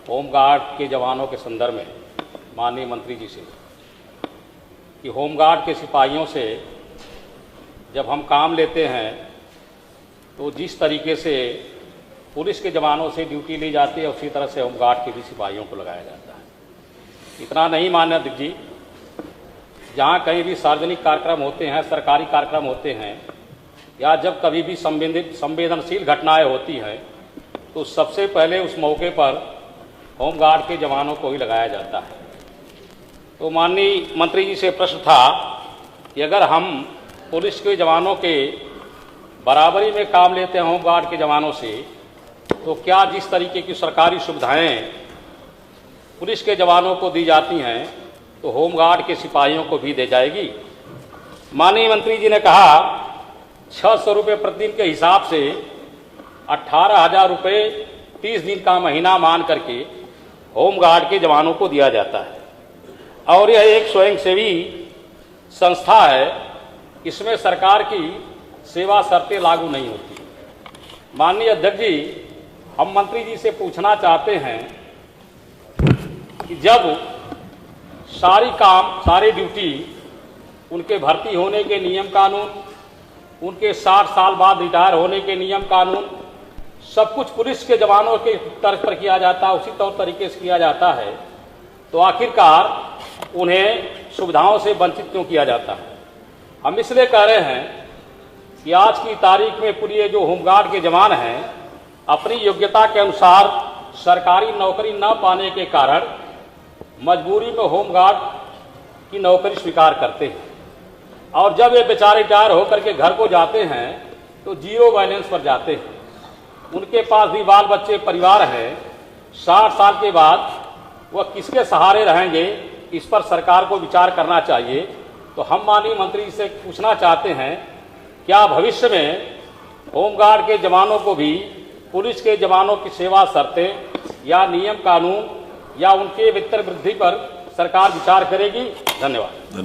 Home guard के जवानों के संदर्भ में माननीय मंत्री जी से कि होमगार्ड के सिपाहियों से जब हम काम लेते हैं तो जिस तरीके से पुलिस के जवानों से ड्यूटी ली जाती है उसी तरह से होमगार्ड के भी सिपाहियों को लगाया जाता है। इतना नहीं मान्य अध्यक्ष जी, जहाँ कहीं भी सार्वजनिक कार्यक्रम होते हैं, सरकारी कार्यक्रम होते हैं या जब कभी भी संवेदनशील घटनाएं होती हैं तो सबसे पहले उस मौके पर होमगार्ड के जवानों को ही लगाया जाता है। तो माननीय मंत्री जी से प्रश्न था कि अगर हम पुलिस के जवानों के बराबरी में काम लेते हैं होमगार्ड के जवानों से, तो क्या जिस तरीके की सरकारी सुविधाएं पुलिस के जवानों को दी जाती हैं तो होमगार्ड के सिपाहियों को भी दे जाएगी। माननीय मंत्री जी ने कहा 600 रुपये प्रतिदिन के हिसाब से 18,000 रुपये 30 दिन का महीना मान करके होमगार्ड के जवानों को दिया जाता है और यह एक स्वयंसेवी संस्था है, इसमें सरकार की सेवा शर्तें लागू नहीं होती। माननीय अध्यक्ष जी, हम मंत्री जी से पूछना चाहते हैं कि जब सारी ड्यूटी उनके भर्ती होने के नियम कानून, उनके 60 साल बाद रिटायर होने के नियम कानून, सब कुछ पुलिस के जवानों के तर्ज पर किया जाता है, उसी तौर तरीके से किया जाता है, तो आखिरकार उन्हें सुविधाओं से वंचित क्यों किया जाता है? हम इसलिए कह रहे हैं कि आज की तारीख में पूरे जो होमगार्ड के जवान हैं अपनी योग्यता के अनुसार सरकारी नौकरी न पाने के कारण मजबूरी में होमगार्ड की नौकरी स्वीकार करते हैं और जब ये बेचारे रिटायर होकर के घर को जाते हैं तो जीरो बैलेंस पर जाते हैं। उनके पास भी बाल बच्चे परिवार है, 60 साल के बाद वह किसके सहारे रहेंगे, इस पर सरकार को विचार करना चाहिए। तो हम माननीय मंत्री से पूछना चाहते हैं, क्या भविष्य में होमगार्ड के जवानों को भी पुलिस के जवानों की सेवा शर्तें या नियम कानून या उनके वेतन वृद्धि पर सरकार विचार करेगी? धन्यवाद।